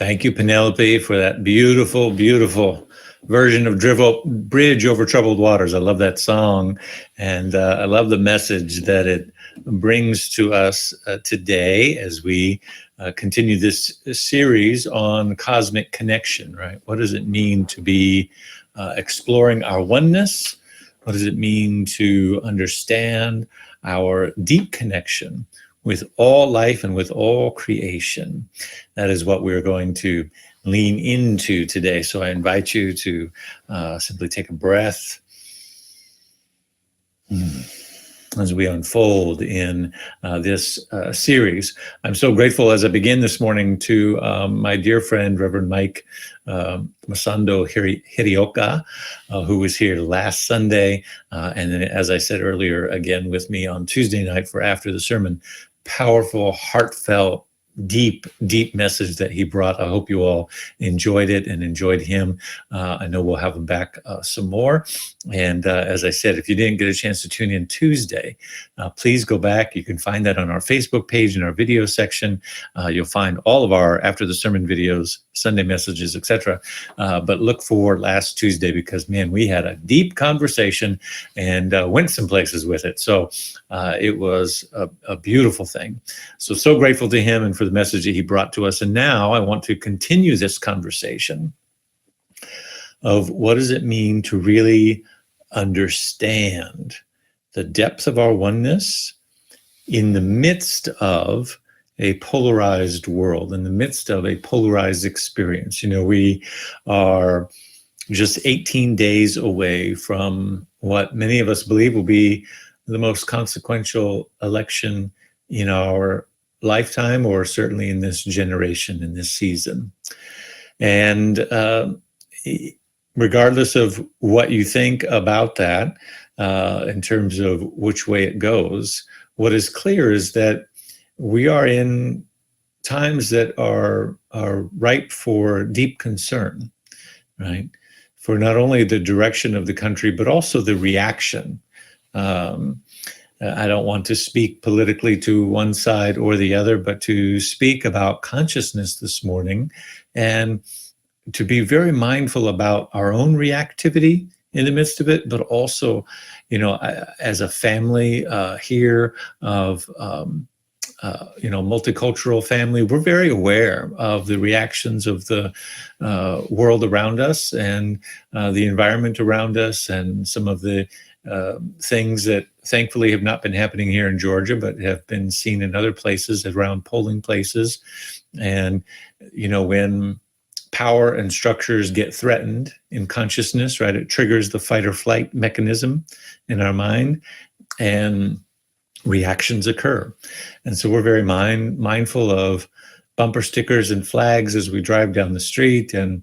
Thank you, Penelope, for that beautiful, beautiful version of Bridge Over Troubled Waters. I love that song, and I love the message that it brings to us today as we continue this series on cosmic connection, right? What does it mean to be exploring our oneness? What does it mean to understand our deep connection with all life and with all creation? That is what we're going to lean into today. So I invite you to simply take a breath as we unfold in this series. I'm so grateful as I begin this morning to my dear friend, Reverend Mike Masando Hirioka, who was here last Sunday. And then, as I said earlier, again with me on Tuesday night for After the Sermon. Powerful, heartfelt, deep message that he brought. I hope you all enjoyed it and enjoyed him. I know we'll have him back some more. And as I said, if you didn't get a chance to tune in Tuesday, please go back. You can find that on our Facebook page in our video section. You'll find all of our After the Sermon videos, Sunday messages, etc. But look for last Tuesday because, man, we had a deep conversation and went some places with it. So it was a beautiful thing. So grateful to him and for the message that he brought to us. And now I want to continue this conversation of what does it mean to really understand the depth of our oneness in the midst of a polarized world, in the midst of a polarized experience. You know, we are just 18 days away from what many of us believe will be the most consequential election in our lifetime, or certainly in this generation, in this season. And regardless of what you think about that, in terms of which way it goes, what is clear is that we are in times that are ripe for deep concern, right? For not only the direction of the country, but also the reaction. I don't want to speak politically to one side or the other, but to speak about consciousness this morning and to be very mindful about our own reactivity in the midst of it, but also, you know, as a family here of, multicultural family, we're very aware of the reactions of the world around us and the environment around us and some of the things that thankfully have not been happening here in Georgia, but have been seen in other places around polling places. And, you know, when power and structures get threatened in consciousness, right, it triggers the fight or flight mechanism in our mind and reactions occur. And so we're very mindful of bumper stickers and flags as we drive down the street and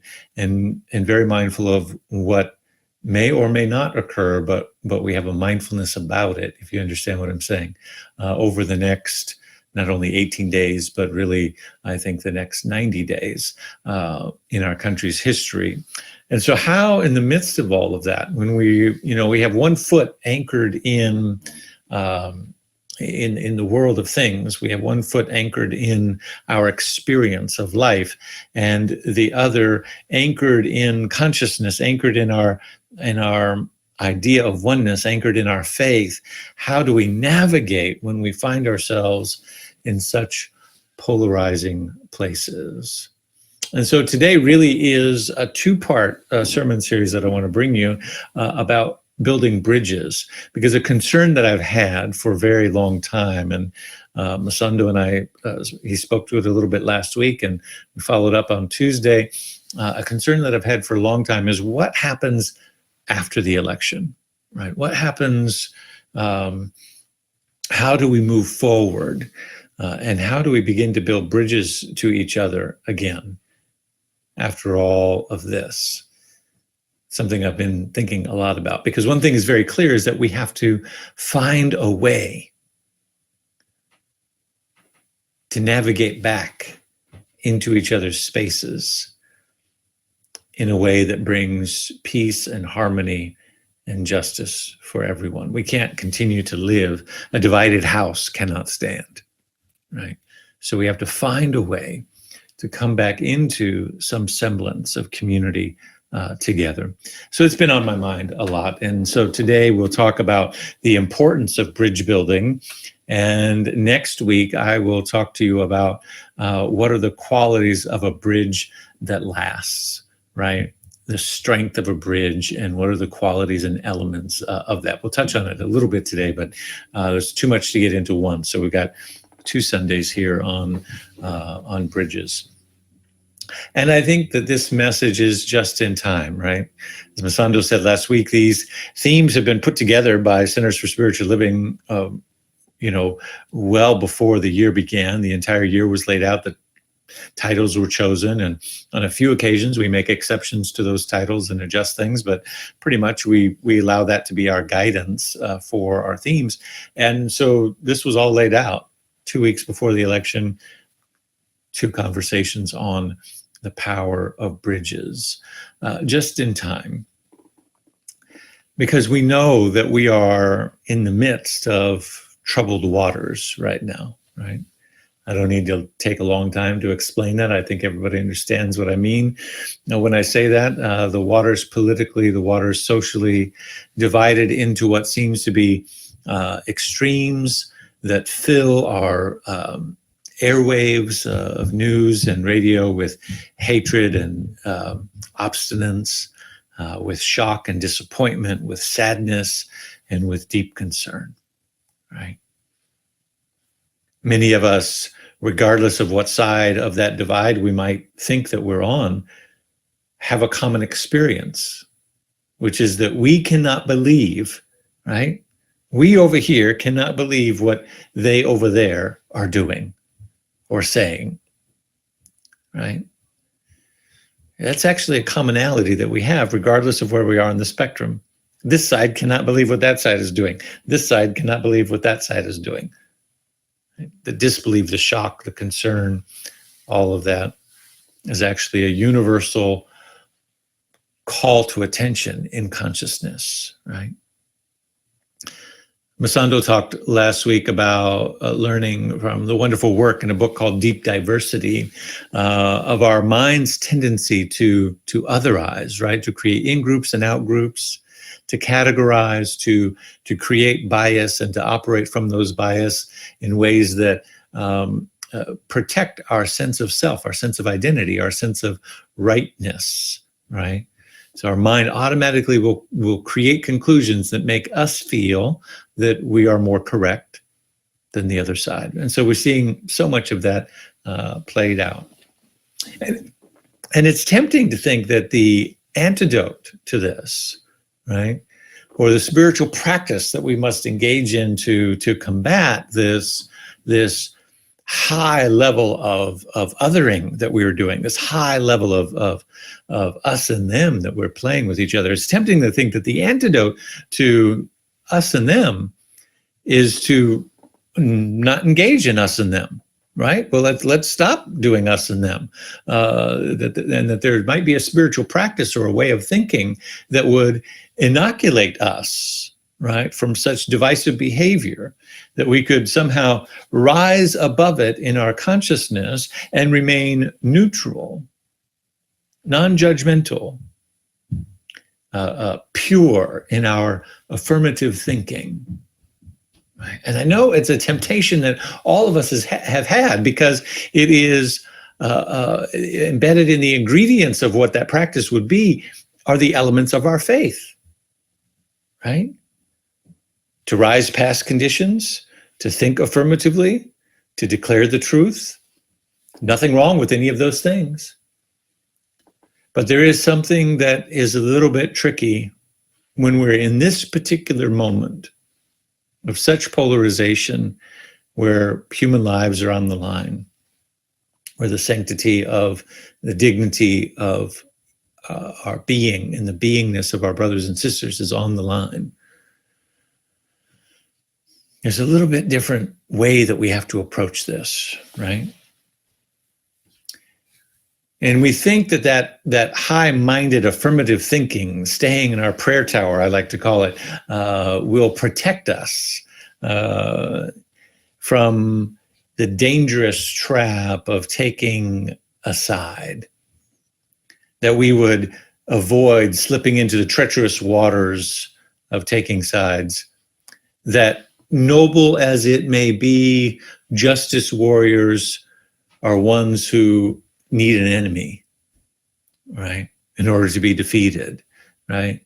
very mindful of what may or may not occur, but we have a mindfulness about it, if you understand what I'm saying, over the next not only 18 days, but really, I think the next 90 days in our country's history. And so how, in the midst of all of that, when we have one foot anchored in the world of things, we have one foot anchored in our experience of life, and the other anchored in consciousness, anchored in our idea of oneness, anchored in our faith. How do we navigate when we find ourselves in such polarizing places? And so today really is a two-part sermon series that I want to bring you about building bridges, because a concern that I've had for a very long time, and Masando and I, he spoke to it a little bit last week, and we followed up on Tuesday. A concern that I've had for a long time is what happens after the election, right? What happens? How do we move forward? And how do we begin to build bridges to each other again after all of this? Something I've been thinking a lot about, because one thing is very clear is that we have to find a way to navigate back into each other's spaces in a way that brings peace and harmony and justice for everyone. We can't continue to live. A divided house cannot stand, right? So we have to find a way to come back into some semblance of community together. So it's been on my mind a lot. And so today we'll talk about the importance of bridge building. And next week, I will talk to you about what are the qualities of a bridge that lasts, right? The strength of a bridge, and what are the qualities and elements of that. We'll touch on it a little bit today, but there's too much to get into one. So we've got 2 Sundays here on bridges. And I think that this message is just in time, right? As Masando said last week, these themes have been put together by Centers for Spiritual Living, well before the year began. The entire year was laid out. The titles were chosen, and on a few occasions we make exceptions to those titles and adjust things, but pretty much we allow that to be our guidance for our themes. And so this was all laid out 2 weeks before the election. 2 conversations on the power of bridges, just in time, because we know that we are in the midst of troubled waters right now, right? I don't need to take a long time to explain that. I think everybody understands what I mean. Now, when I say that, the waters politically, the waters socially, divided into what seems to be extremes that fill our airwaves of news and radio with hatred and obstinance, with shock and disappointment, with sadness, and with deep concern, right? Many of us, regardless of what side of that divide we might think that we're on, have a common experience, which is that we cannot believe, right? We over here cannot believe what they over there are doing or saying, right? That's actually a commonality that we have, regardless of where we are on the spectrum. This side cannot believe what that side is doing. This side cannot believe what that side is doing. The disbelief, the shock, the concern, all of that is actually a universal call to attention in consciousness, right? Masando talked last week about learning from the wonderful work in a book called Deep Diversity of our mind's tendency to otherize, right? To create in-groups and out-groups, to categorize, to create bias, and to operate from those bias in ways that protect our sense of self, our sense of identity, our sense of rightness, right? So our mind automatically will create conclusions that make us feel that we are more correct than the other side. And so we're seeing so much of that played out. And it's tempting to think that the antidote to this, right, or the spiritual practice that we must engage in to combat this high level of othering that we are doing, this high level of us and them that we're playing with each other. It's tempting to think that the antidote to us and them is to not engage in us and them, right? Well, let's stop doing us and them, and that there might be a spiritual practice or a way of thinking that would inoculate us, right, from such divisive behavior, that we could somehow rise above it in our consciousness and remain neutral, non-judgmental, pure in our affirmative thinking. Right? And I know it's a temptation that all of us have had, because it is embedded in the ingredients of what that practice would be are the elements of our faith, right? To rise past conditions, to think affirmatively, to declare the truth. Nothing wrong with any of those things. But there is something that is a little bit tricky when we're in this particular moment of such polarization, where human lives are on the line, where the sanctity of the dignity of our being and the beingness of our brothers and sisters is on the line. There's a little bit different way that we have to approach this, right? And we think that high-minded affirmative thinking, staying in our prayer tower, I like to call it, will protect us from the dangerous trap of taking aside, that we would avoid slipping into the treacherous waters of taking sides, that noble as it may be, justice warriors are ones who need an enemy, right, in order to be defeated, right?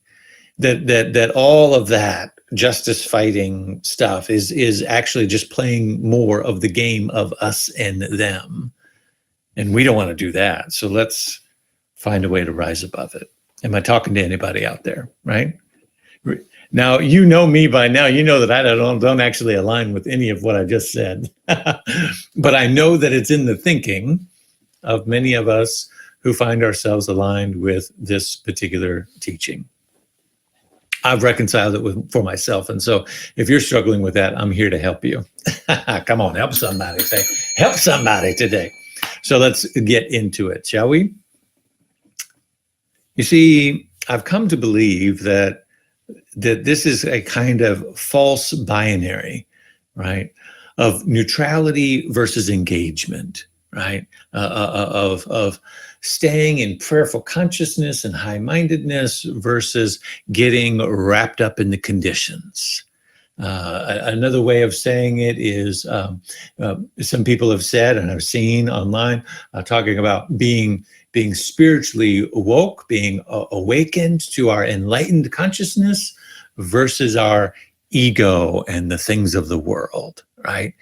That all of that justice fighting stuff is actually just playing more of the game of us and them. And we don't want to do that. So let's find a way to rise above it. Am I talking to anybody out there, right? Now, you know me by now. You know that I don't actually align with any of what I just said. But I know that it's in the thinking of many of us who find ourselves aligned with this particular teaching. I've reconciled it for myself. And so if you're struggling with that, I'm here to help you. Come on, help somebody. Say, help somebody today. So let's get into it, shall we? You see, I've come to believe that this is a kind of false binary, right? Of neutrality versus engagement, right? Of staying in prayerful consciousness and high-mindedness versus getting wrapped up in the conditions. Another way of saying it is some people have said, and I've seen online, talking about being spiritually woke, being awakened to our enlightened consciousness versus our ego and the things of the world, right?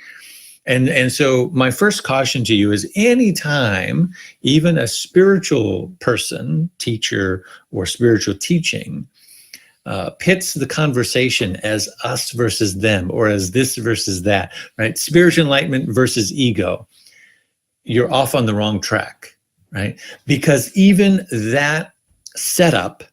And so my first caution to you is anytime even a spiritual person, teacher, or spiritual teaching pits the conversation as us versus them, or as this versus that, right? Spiritual enlightenment versus ego, you're off on the wrong track, right? Because even that setup,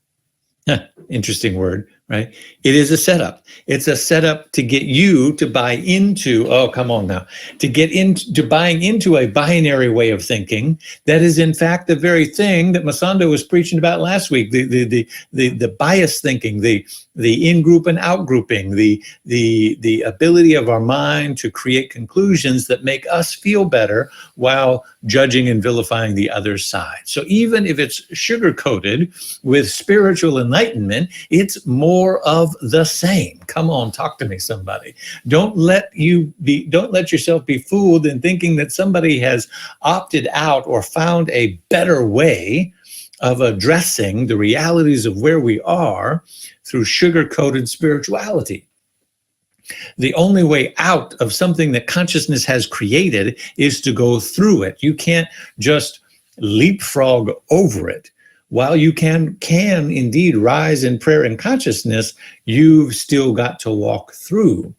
interesting word, right? It is a setup. It's a setup to get you to buy into, oh, come on now, to get into buying into a binary way of thinking that is in fact the very thing that Masando was preaching about last week, the bias thinking, the in-group and out-grouping, the ability of our mind to create conclusions that make us feel better while judging and vilifying the other side. So even if it's sugar-coated with spiritual enlightenment, it's more of the same. Come on, talk to me, somebody. Don't let yourself be fooled in thinking that somebody has opted out or found a better way of addressing the realities of where we are through sugar-coated spirituality. The only way out of something that consciousness has created is to go through it. You can't just leapfrog over it. While you can indeed rise in prayer and consciousness, you've still got to walk through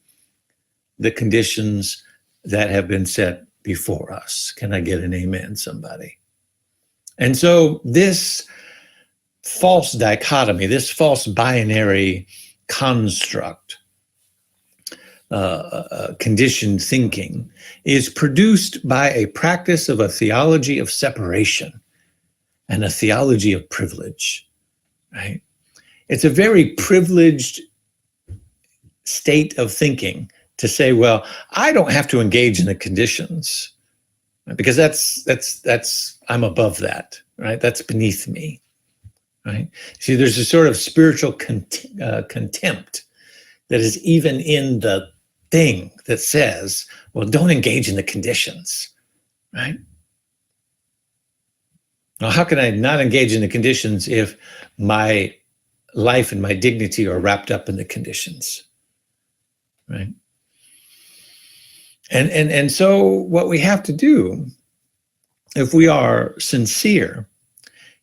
the conditions that have been set before us. Can I get an amen, somebody? And so this false dichotomy, this false binary construct, conditioned thinking, is produced by a practice of a theology of separation and a theology of privilege, right? It's a very privileged state of thinking to say, well, I don't have to engage in the conditions because that's I'm above that, right? That's beneath me, right? See, there's a sort of spiritual contempt that is even in the thing that says, well, don't engage in the conditions, right? Now, how can I not engage in the conditions if my life and my dignity are wrapped up in the conditions, right? And so what we have to do, if we are sincere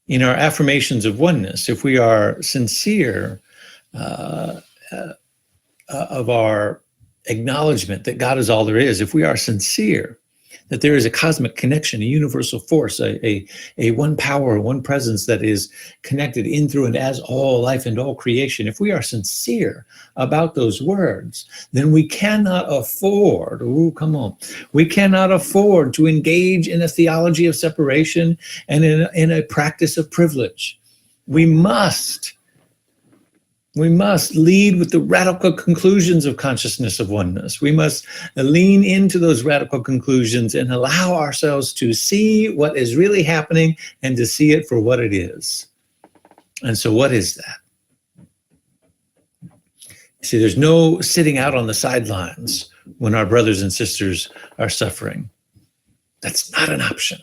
in our affirmations of oneness, if we are sincere of our acknowledgement that God is all there is, if we are sincere that there is a cosmic connection, a universal force, a one power, one presence that is connected in, through, and as all life and all creation. If we are sincere about those words, then we cannot afford, we cannot afford to engage in a theology of separation and in a practice of privilege. We must We must lead with the radical conclusions of consciousness of oneness. We must lean into those radical conclusions and allow ourselves to see what is really happening and to see it for what it is. And so what is that? See, there's no sitting out on the sidelines when our brothers and sisters are suffering. That's not an option.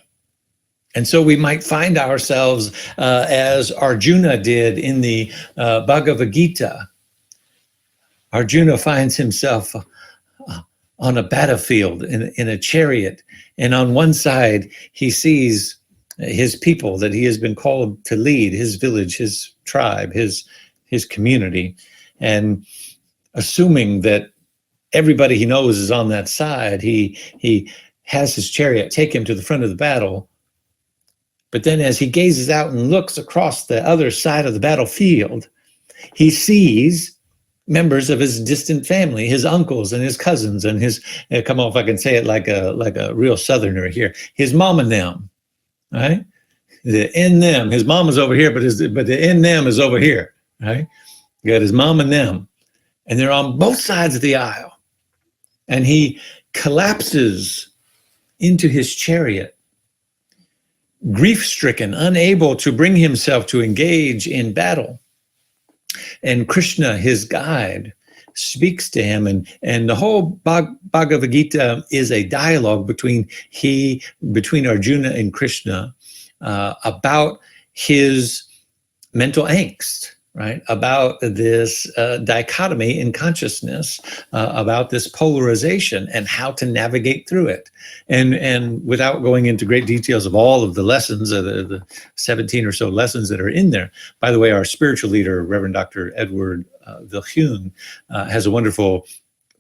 And so we might find ourselves as Arjuna did in the Bhagavad Gita. Arjuna finds himself on a battlefield in a chariot. And on one side, he sees his people that he has been called to lead, his village, his tribe, his community. And assuming that everybody he knows is on that side, he has his chariot take him to the front of the battle. But then as he gazes out and looks across the other side of the battlefield, he sees members of his distant family, his uncles and his cousins and his, come on, if I can say it like a real Southerner here, his mom and them, right? The in them, his mom is over here, but the in them is over here, right? You got his mom and them, and they're on both sides of the aisle. And he collapses into his chariot, grief-stricken, unable to bring himself to engage in battle. And Krishna, his guide, speaks to him. And the whole Bhagavad Gita is a dialogue between Arjuna and Krishna about his mental angst, right? About this dichotomy in consciousness, about this polarization and how to navigate through it. And without going into great details of all of the lessons, the 17 or so lessons that are in there, by the way, our spiritual leader, Reverend Dr. Edward Vilhune, has a wonderful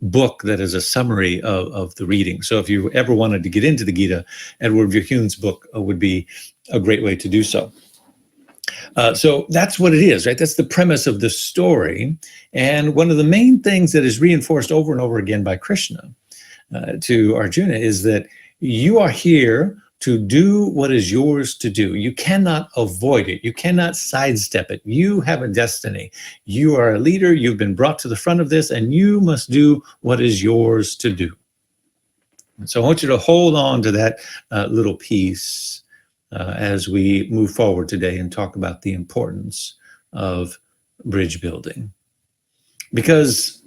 book that is a summary of the reading. So if you ever wanted to get into the Gita, Edward Vilhune's book would be a great way to do so. So that's what it is, right? That's the premise of the story. And one of the main things that is reinforced over and over again by Krishna to Arjuna is that you are here to do what is yours to do. You cannot avoid it. You cannot sidestep it. You have a destiny. You are a leader. You've been brought to the front of this, and you must do what is yours to do. And so I want you to hold on to that little piece as we move forward today and talk about the importance of bridge building. Because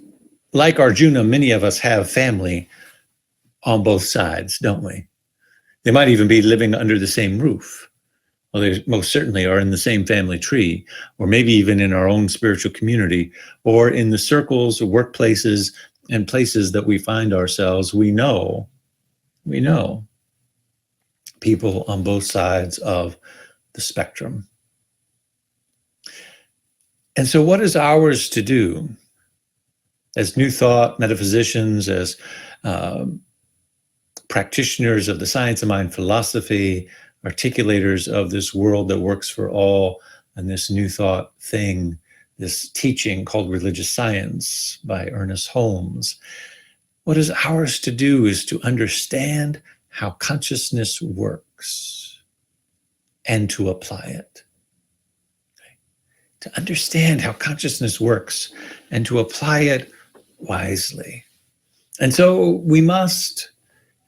like Arjuna, many of us have family on both sides, don't we? They might even be living under the same roof. Well, they most certainly are in the same family tree, or maybe even in our own spiritual community, or in the circles or workplaces and places that we find ourselves. We know people on both sides of the spectrum. And so what is ours to do as New Thought metaphysicians, as practitioners of the science of mind philosophy, articulators of this world that works for all, and this New Thought thing, this teaching called religious science by Ernest Holmes? What is ours to do is to understand how consciousness works and to apply it. Okay? To understand how consciousness works and to apply it wisely. And so we must,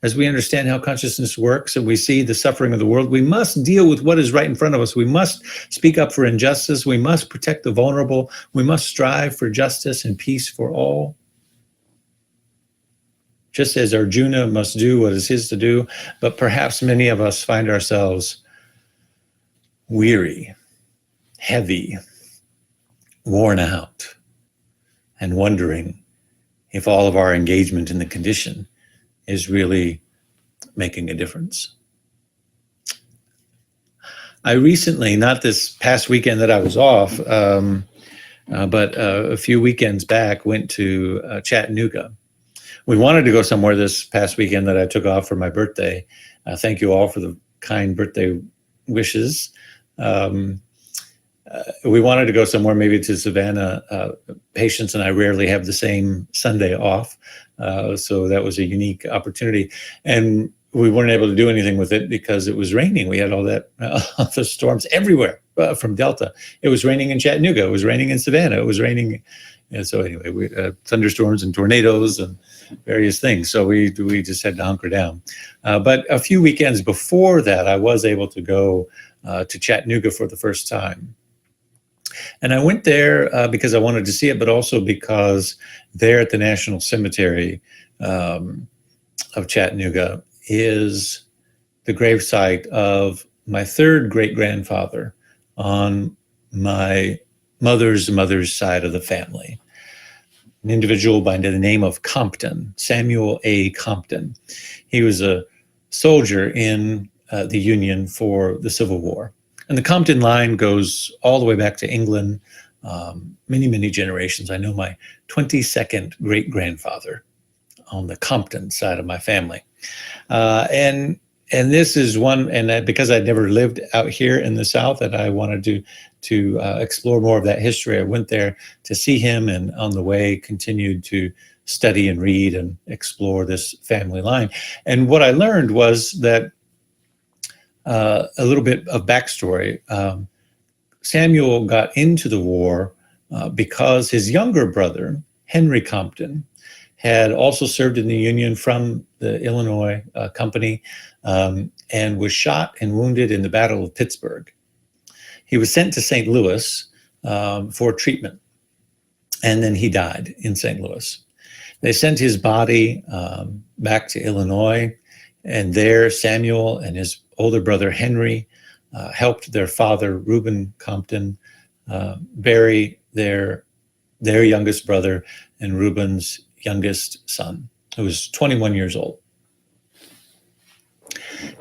as we understand how consciousness works and we see the suffering of the world, we must deal with what is right in front of us. We must speak up for injustice. We must protect the vulnerable. We must strive for justice and peace for all. Just as Arjuna must do what is his to do, but perhaps many of us find ourselves weary, heavy, worn out, and wondering if all of our engagement in the condition is really making a difference. I recently, not this past weekend that I was off, but a few weekends back, went to Chattanooga. We wanted to go somewhere this past weekend that I took off for my birthday. Thank you all for the kind birthday wishes. We wanted to go somewhere, maybe to Savannah. Patience and I rarely have the same Sunday off. So that was a unique opportunity. And we weren't able to do anything with it because it was raining. We had all that the storms everywhere from Delta. It was raining in Chattanooga. It was raining in Savannah. It was raining. And so anyway, we thunderstorms and tornadoes and various things. So we just had to hunker down. But a few weekends before that, I was able to go to Chattanooga for the first time. And I went there because I wanted to see it, but also because there at the National Cemetery of Chattanooga is the gravesite of my third great-grandfather on my mother's side of the family, an individual by the name of Compton, Samuel A. Compton. He was a soldier in the Union for the Civil War. And the Compton line goes all the way back to England, many, many generations. I know my 22nd great-grandfather on the Compton side of my family. And this is one, and because I'd never lived out here in the South, and I wanted to explore more of that history, I went there to see him, and on the way continued to study and read and explore this family line. And what I learned was that a little bit of backstory. Samuel got into the war because his younger brother, Henry Compton, had also served in the Union from the Illinois Company and was shot and wounded in the Battle of Pittsburgh. He was sent to St. Louis for treatment, and then he died in St. Louis. They sent his body back to Illinois, and there Samuel and his older brother Henry helped their father, Reuben Compton, bury their youngest brother and Reuben's youngest son, who was 21 years old.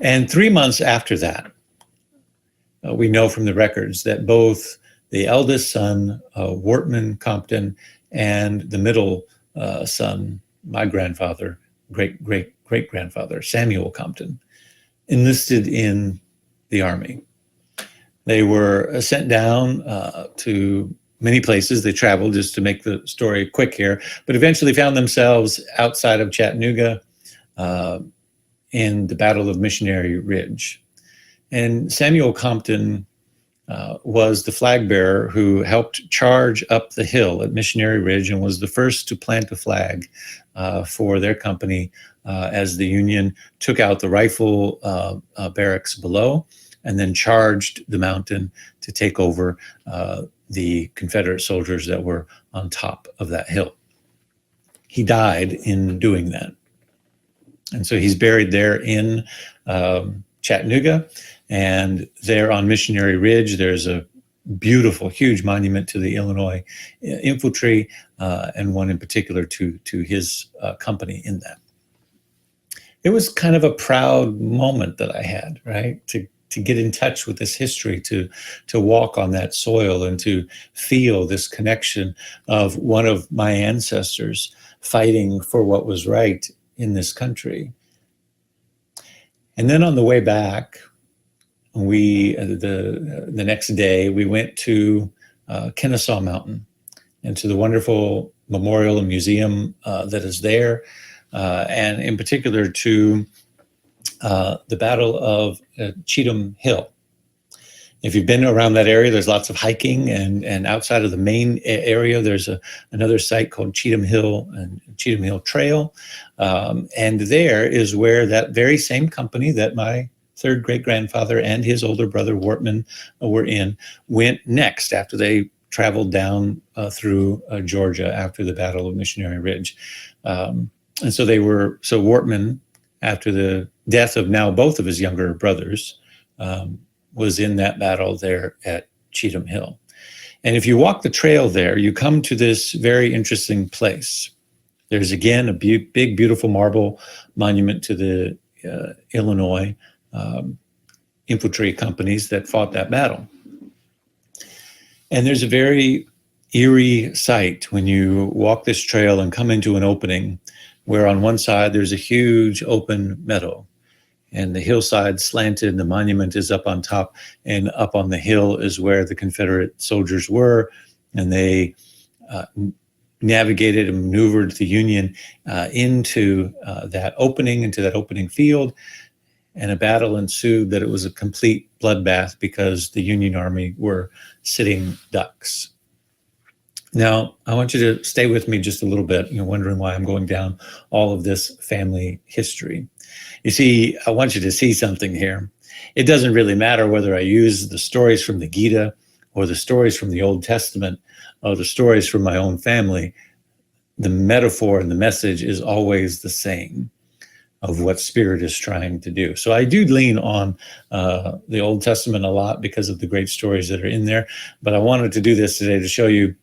And 3 months after that, we know from the records that both the eldest son, Wortman Compton, and the middle son, my grandfather, great-grandfather, Samuel Compton, enlisted in the Army. They were sent down to many places. They traveled, just to make the story quick here, but eventually found themselves outside of Chattanooga in the Battle of Missionary Ridge. And Samuel Compton was the flag bearer who helped charge up the hill at Missionary Ridge and was the first to plant a flag for their company as the Union took out the rifle barracks below and then charged the mountain to take over the Confederate soldiers that were on top of that hill. He died in doing that. And so he's buried there in Chattanooga, and there on Missionary Ridge, there's a beautiful, huge monument to the Illinois infantry, and one in particular to his company in that. It was kind of a proud moment that I had, right? To get in touch with this history, to walk on that soil and to feel this connection of one of my ancestors fighting for what was right in this country. And then on the way back, the next day, we went to Kennesaw Mountain and to the wonderful memorial and museum that is there, and in particular to the Battle of Cheatham Hill. If you've been around that area, there's lots of hiking, and outside of the main area, there's another site called Cheatham Hill and Cheatham Hill Trail. And there is where that very same company that my third great-grandfather and his older brother Wortman were in went next after they traveled down through Georgia after the Battle of Missionary Ridge. And so Wortman, after the death of now both of his younger brothers, was in that battle there at Cheatham Hill. And if you walk the trail there, you come to this very interesting place. There's again a big, beautiful marble monument to the Illinois infantry companies that fought that battle. And there's a very eerie sight when you walk this trail and come into an opening where on one side there's a huge open meadow, and the hillside slanted, and the monument is up on top, and up on the hill is where the Confederate soldiers were, and they navigated and maneuvered the Union into that opening field, and a battle ensued that it was a complete bloodbath because the Union Army were sitting ducks. Now, I want you to stay with me just a little bit, wondering why I'm going down all of this family history. You see, I want you to see something here. It doesn't really matter whether I use the stories from the Gita or the stories from the Old Testament or the stories from my own family. The metaphor and the message is always the same of what Spirit is trying to do. So I do lean on the Old Testament a lot because of the great stories that are in there. But I wanted to do this today to show you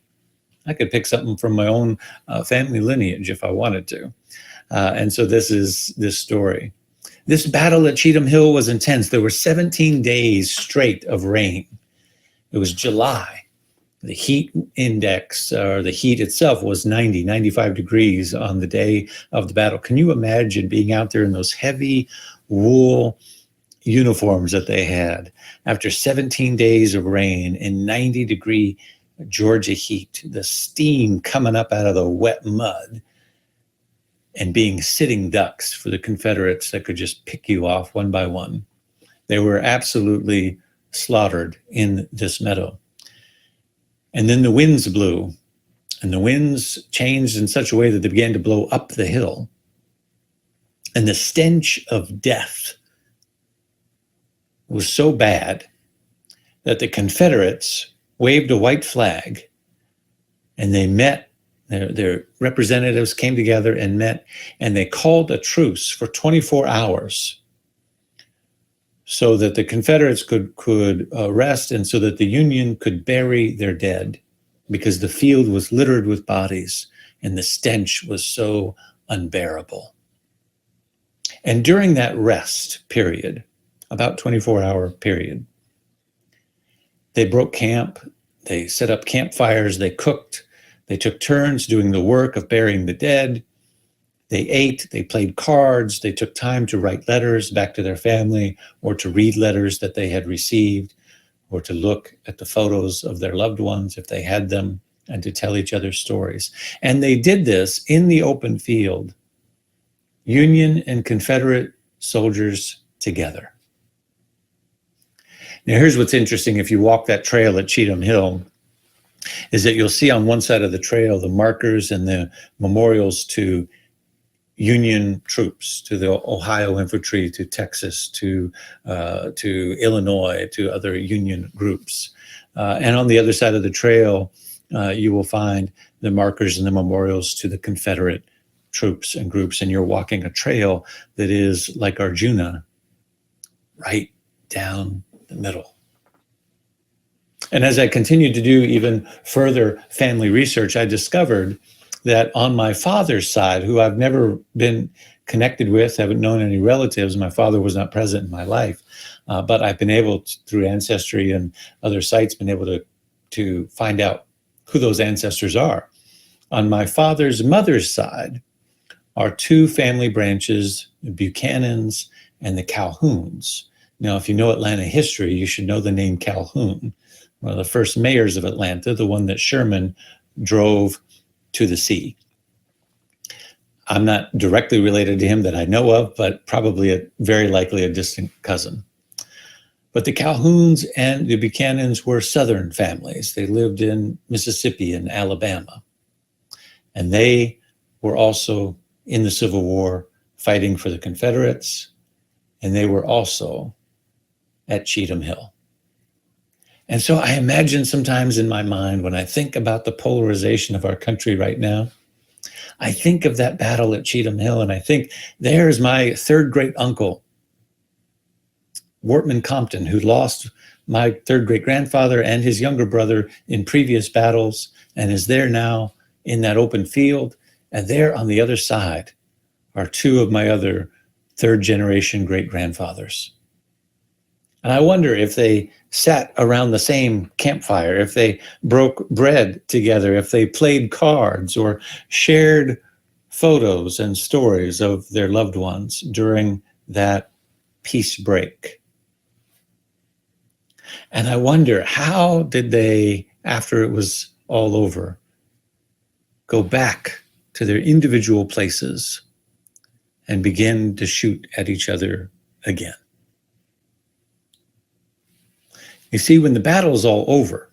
I could pick something from my own family lineage if I wanted to. And so this is this story. This battle at Cheatham Hill was intense. There were 17 days straight of rain. It was July. The heat index, or the heat itself, was 95 degrees on the day of the battle. Can you imagine being out there in those heavy wool uniforms that they had after 17 days of rain in 90-degree Georgia heat, the steam coming up out of the wet mud, and being sitting ducks for the Confederates that could just pick you off one by one? They were absolutely slaughtered in this meadow. And then the winds blew, and the winds changed in such a way that they began to blow up the hill. And the stench of death was so bad that the Confederates waved a white flag, and they met, their representatives came together and met, and they called a truce for 24 hours so that the Confederates could rest, and so that the Union could bury their dead, because the field was littered with bodies and the stench was so unbearable. And during that rest period, about 24-hour period, they broke camp, they set up campfires, they cooked, they took turns doing the work of burying the dead. They ate, they played cards, they took time to write letters back to their family, or to read letters that they had received, or to look at the photos of their loved ones if they had them, and to tell each other stories. And they did this in the open field, Union and Confederate soldiers together. Now, here's what's interesting. If you walk that trail at Cheatham Hill, is that you'll see on one side of the trail the markers and the memorials to Union troops, to the Ohio infantry, to Texas, to Illinois, to other Union groups. And on the other side of the trail, you will find the markers and the memorials to the Confederate troops and groups. And you're walking a trail that is like Arjuna, right down the middle. And as I continued to do even further family research, I discovered that on my father's side, who I've never been connected with, haven't known any relatives, my father was not present in my life, but I've been able to, through Ancestry and other sites, been able to find out who those ancestors are. On my father's mother's side are two family branches, the Buchanans and the Calhouns. Now, if you know Atlanta history, you should know the name Calhoun, one of the first mayors of Atlanta, the one that Sherman drove to the sea. I'm not directly related to him that I know of, but probably very likely a distant cousin. But the Calhouns and the Buchanans were Southern families. They lived in Mississippi and Alabama. And they were also in the Civil War fighting for the Confederates. And they were also at Cheatham Hill. And so I imagine sometimes in my mind, when I think about the polarization of our country right now, I think of that battle at Cheatham Hill, and I think there's my third great uncle, Wortman Compton, who lost my third great grandfather and his younger brother in previous battles, and is there now in that open field. And there on the other side are two of my other third generation great grandfathers. And I wonder if they sat around the same campfire, if they broke bread together, if they played cards or shared photos and stories of their loved ones during that peace break. And I wonder, how did they, after it was all over, go back to their individual places and begin to shoot at each other again. You see, when the battle is all over,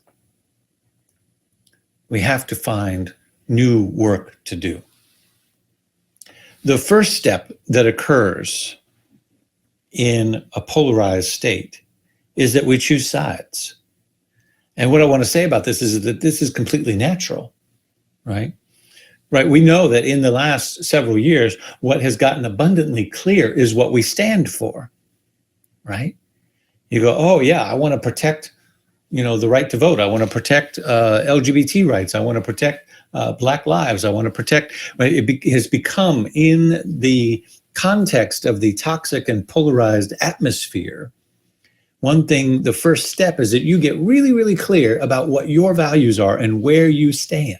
we have to find new work to do. The first step that occurs in a polarized state is that we choose sides. And what I want to say about this is that this is completely natural, right? Right. We know that in the last several years, what has gotten abundantly clear is what we stand for, right? You go, oh yeah, I want to protect, the right to vote. I want to protect LGBT rights. I want to protect Black lives. I want to protect. Right? It has become, in the context of the toxic and polarized atmosphere, one thing, the first step is that you get really, really clear about what your values are and where you stand.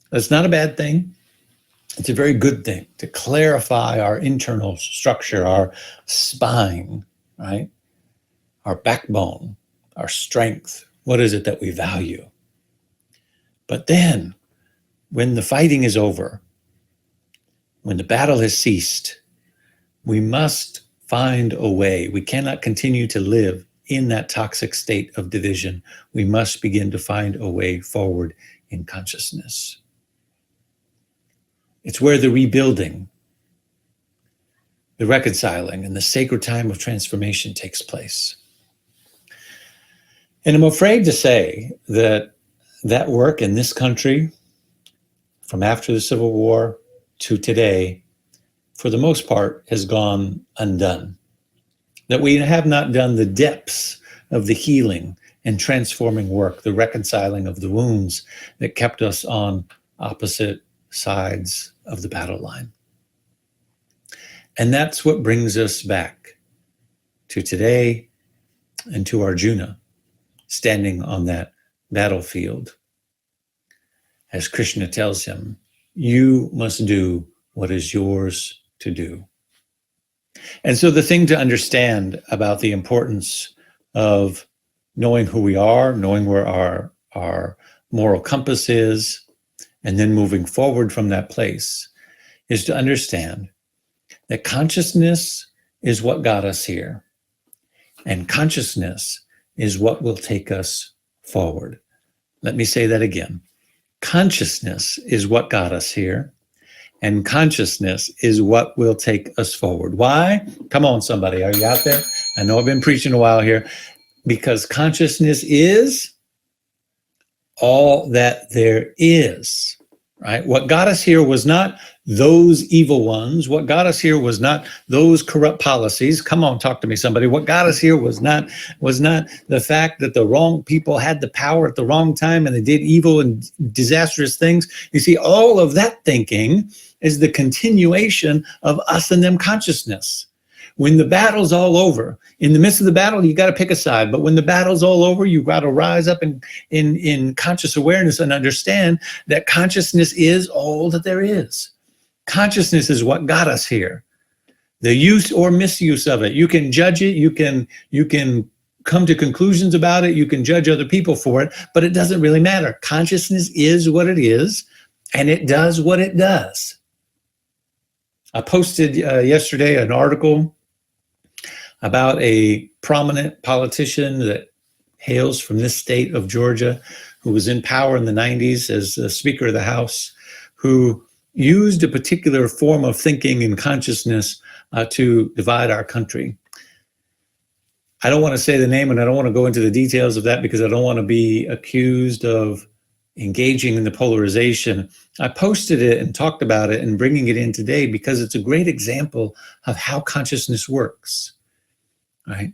That's not a bad thing. It's a very good thing to clarify our internal structure, our spine, right? Our backbone, our strength. What is it that we value? But then, when the fighting is over, when the battle has ceased, we must find a way. We cannot continue to live in that toxic state of division. We must begin to find a way forward in consciousness. It's where the rebuilding, the reconciling, and the sacred time of transformation takes place. And I'm afraid to say that that work in this country, from after the Civil War to today, for the most part, has gone undone. That we have not done the depths of the healing and transforming work, the reconciling of the wounds that kept us on opposite sides of the battle line. And that's what brings us back to today and to Arjuna standing on that battlefield. As Krishna tells him, you must do what is yours to do. And so the thing to understand about the importance of knowing who we are, knowing where our moral compass is, and then moving forward from that place, is to understand that consciousness is what got us here. And consciousness is what will take us forward. Let me say that again. Consciousness is what got us here. And consciousness is what will take us forward. Why? Come on, somebody. Are you out there? I know I've been preaching a while here. Because consciousness is all that there is, right? What got us here was not those evil ones. What got us here was not those corrupt policies. Come on, talk to me, somebody. What got us here was not the fact that the wrong people had the power at the wrong time and they did evil and disastrous things. You see, all of that thinking is the continuation of us and them consciousness. When the battle's all over, in the midst of the battle, you got to pick a side. But when the battle's all over, you got to rise up in conscious awareness and understand that consciousness is all that there is. Consciousness is what got us here. The use or misuse of it, you can judge it, you can come to conclusions about it, you can judge other people for it, but it doesn't really matter. Consciousness is what it is, and it does what it does. I posted yesterday an article about a prominent politician that hails from this state of Georgia, who was in power in the 90s as a Speaker of the House, who used a particular form of thinking and consciousness to divide our country. I don't want to say the name, and I don't want to go into the details of that because I don't want to be accused of engaging in the polarization. I posted it and talked about it and bringing it in today because it's a great example of how consciousness works. Right?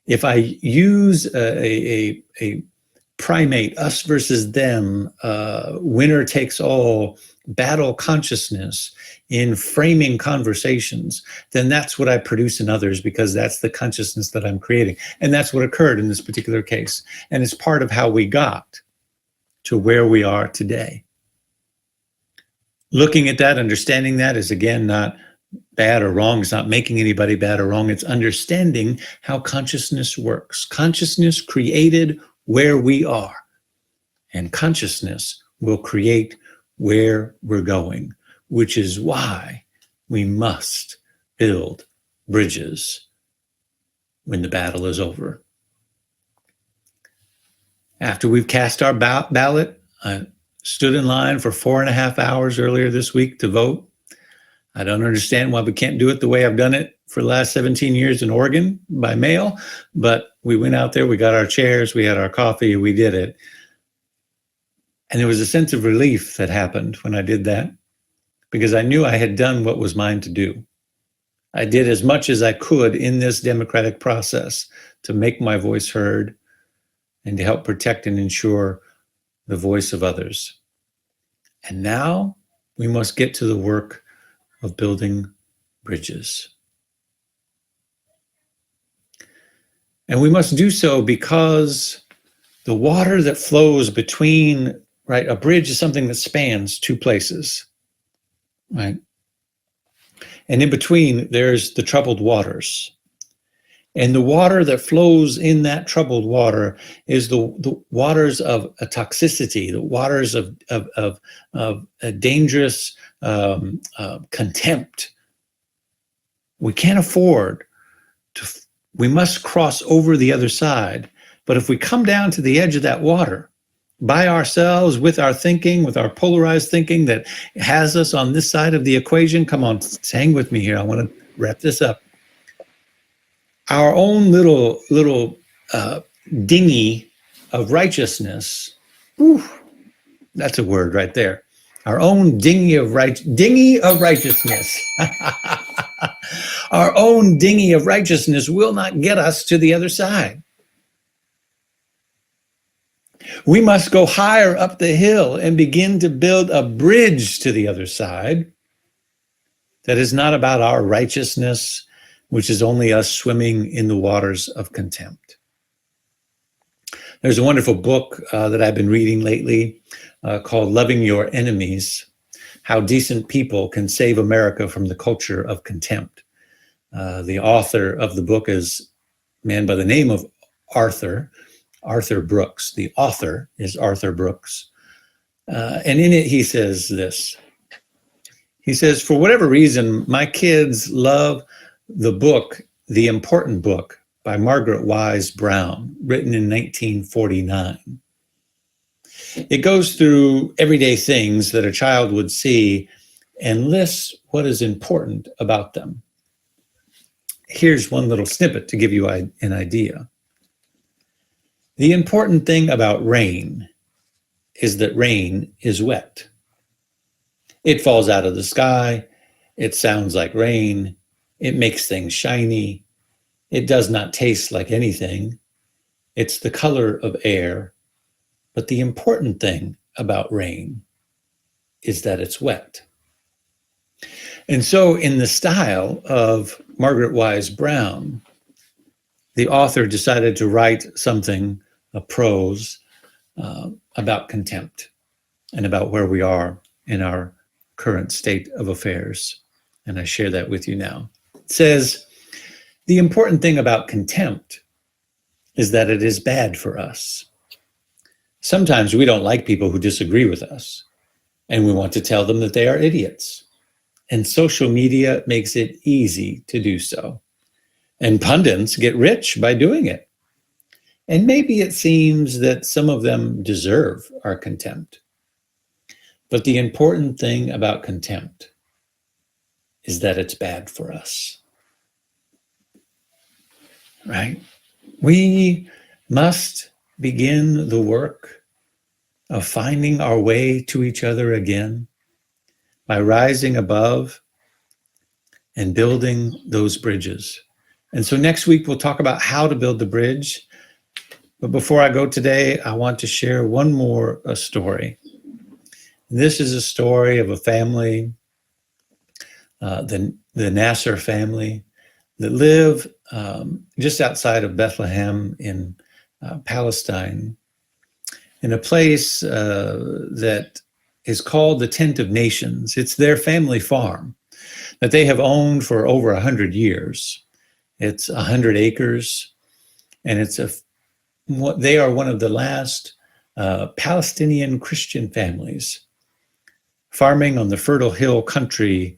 If I use a primate, us versus them, winner takes all battle consciousness in framing conversations, then that's what I produce in others because that's the consciousness that I'm creating. And that's what occurred in this particular case. And it's part of how we got to where we are today. Looking at that, understanding that is, again, not bad or wrong. It's not making anybody bad or wrong. It's understanding how consciousness works. Consciousness created where we are, and consciousness will create where we're going, which is why we must build bridges when the battle is over. After we've cast our ballot, I stood in line for 4.5 hours earlier this week to vote. I don't understand why we can't do it the way I've done it for the last 17 years in Oregon by mail, but we went out there, we got our chairs, we had our coffee, we did it. And there was a sense of relief that happened when I did that, because I knew I had done what was mine to do. I did as much as I could in this democratic process to make my voice heard and to help protect and ensure the voice of others. And now we must get to the work of building bridges. And we must do so because the water that flows between, right, a bridge is something that spans two places, right? And in between, there's the troubled waters. And the water that flows in that troubled water is the waters of a toxicity, the waters of a dangerous contempt. We can't afford to, we must cross over the other side. But if we come down to the edge of that water by ourselves, with our thinking, with our polarized thinking that has us on this side of the equation, come on, hang with me here. I want to wrap this up. Our own little dinghy of righteousness, whew, that's a word right there. Our own dinghy of righteousness. Our own dinghy of righteousness will not get us to the other side. We must go higher up the hill and begin to build a bridge to the other side that is not about our righteousness, which is only us swimming in the waters of contempt. There's a wonderful book that I've been reading lately called Loving Your Enemies, How Decent People Can Save America from the Culture of Contempt. The author of the book is a man by the name of Arthur Brooks. The author is Arthur Brooks. And in it, he says this. He says, for whatever reason, my kids love the book, The Important Book by Margaret Wise Brown, written in 1949. It goes through everyday things that a child would see and lists what is important about them. Here's one little snippet to give you an idea. The important thing about rain is that rain is wet. It falls out of the sky. It sounds like rain. It makes things shiny. It does not taste like anything. It's the color of air. But the important thing about rain is that it's wet. And so in the style of Margaret Wise Brown, the author decided to write something, a prose, about contempt and about where we are in our current state of affairs. And I share that with you now. It says, the important thing about contempt is that it is bad for us. Sometimes we don't like people who disagree with us, and we want to tell them that they are idiots. And social media makes it easy to do so. And pundits get rich by doing it. And maybe it seems that some of them deserve our contempt. But the important thing about contempt is that it's bad for us. Right? We must begin the work of finding our way to each other again by rising above and building those bridges. And so next week, we'll talk about how to build the bridge. But before I go today, I want to share one more story. This is a story of a family, the Nasser family, that live just outside of Bethlehem in Palestine, in a place that is called the Tent of Nations. It's their family farm that they have owned for over 100 years. It's 100 acres, and they are one of the last Palestinian Christian families farming on the Fertile Hill country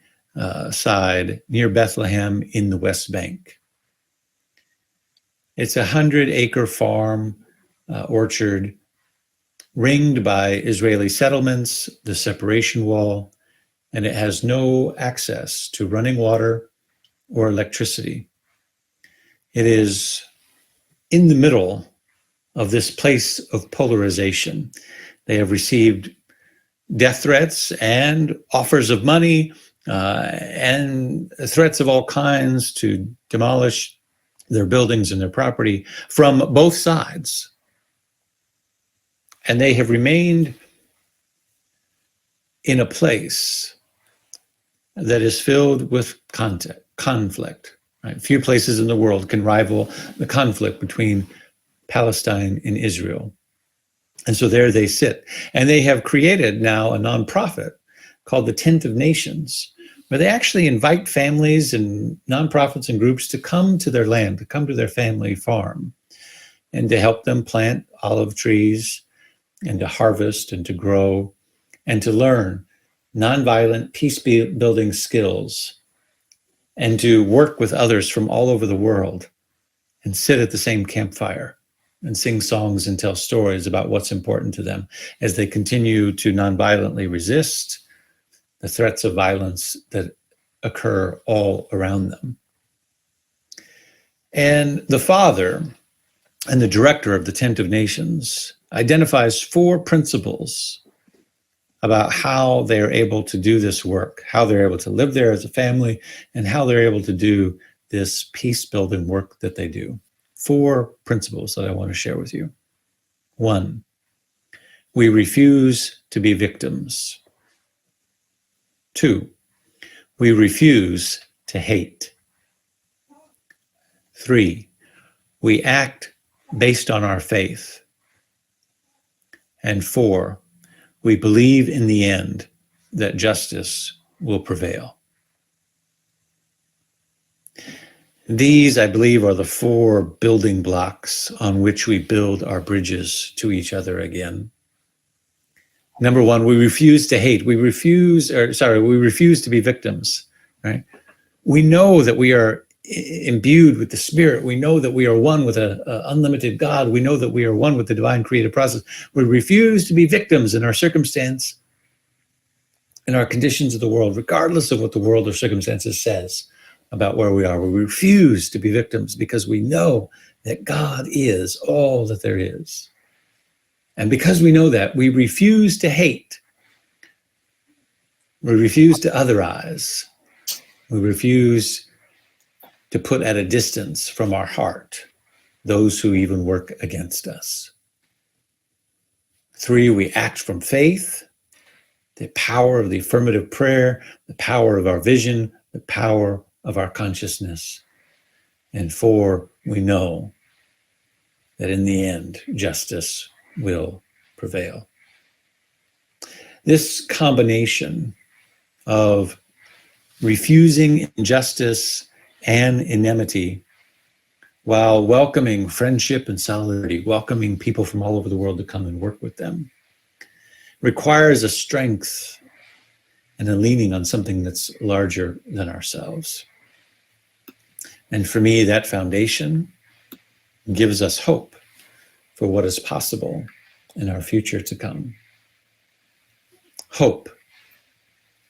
side near Bethlehem in the West Bank. It's a 100-acre farm orchard ringed by Israeli settlements, the separation wall, and it has no access to running water or electricity. It is in the middle of this place of polarization. They have received death threats and offers of money and threats of all kinds to demolish their buildings and their property from both sides. And they have remained in a place that is filled with conflict. Right? Few places in the world can rival the conflict between Palestine and Israel. And so there they sit. And they have created now a nonprofit called the Tent of Nations, where they actually invite families and nonprofits and groups to come to their land, to come to their family farm, and to help them plant olive trees and to harvest and to grow and to learn nonviolent peace-building skills and to work with others from all over the world and sit at the same campfire and sing songs and tell stories about what's important to them as they continue to nonviolently resist the threats of violence that occur all around them. And the father and the director of the Tent of Nations identifies 4 principles about how they're able to do this work, how they're able to live there as a family, and how they're able to do this peace-building work that they do. 4 principles that I want to share with you. 1, we refuse to be victims. 2, we refuse to hate. 3, we act based on our faith. And 4, we believe in the end that justice will prevail. These, I believe, are the 4 building blocks on which we build our bridges to each other again. Number 1, we refuse to hate. We refuse to be victims, right? We know that we are imbued with the Spirit. We know that we are one with an unlimited God. We know that we are one with the divine creative process. We refuse to be victims in our circumstance, in our conditions of the world, regardless of what the world or circumstances says about where we are. We refuse to be victims because we know that God is all that there is. And because we know that, we refuse to hate. We refuse to otherize. We refuse to put at a distance from our heart those who even work against us. 3, we act from faith, the power of the affirmative prayer, the power of our vision, the power of our consciousness. And 4, we know that in the end, justice will prevail. This combination of refusing injustice and enmity while welcoming friendship and solidarity, welcoming people from all over the world to come and work with them, requires a strength and a leaning on something that's larger than ourselves. And for me, that foundation gives us hope for what is possible in our future to come. Hope,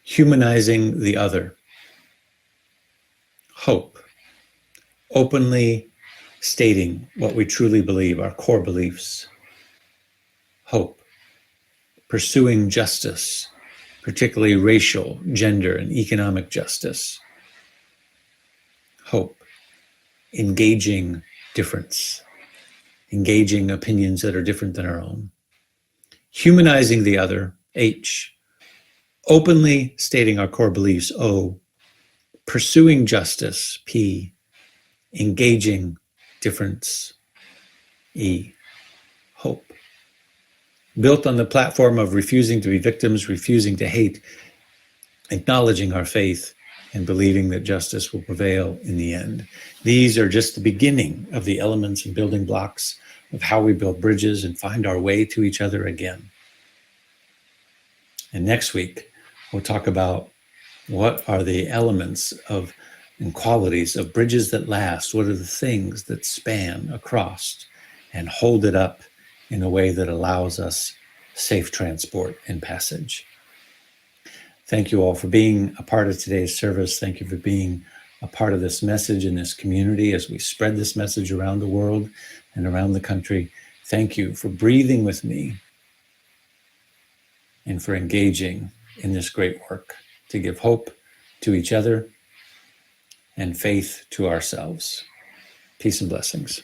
humanizing the other. Hope, openly stating what we truly believe, our core beliefs. Hope, pursuing justice, particularly racial, gender, and economic justice. Hope, engaging difference, engaging opinions that are different than our own. Humanizing the other, H. Openly stating our core beliefs, O. Pursuing justice, P. Engaging difference, E. Hope. Built on the platform of refusing to be victims, refusing to hate, acknowledging our faith, and believing that justice will prevail in the end. These are just the beginning of the elements and building blocks of how we build bridges and find our way to each other again. And next week, we'll talk about what are the elements of and qualities of bridges that last. What are the things that span across and hold it up in a way that allows us safe transport and passage? Thank you all for being a part of today's service. Thank you for being a part of this message in this community as we spread this message around the world and around the country. Thank you for breathing with me and for engaging in this great work to give hope to each other and faith to ourselves. Peace and blessings.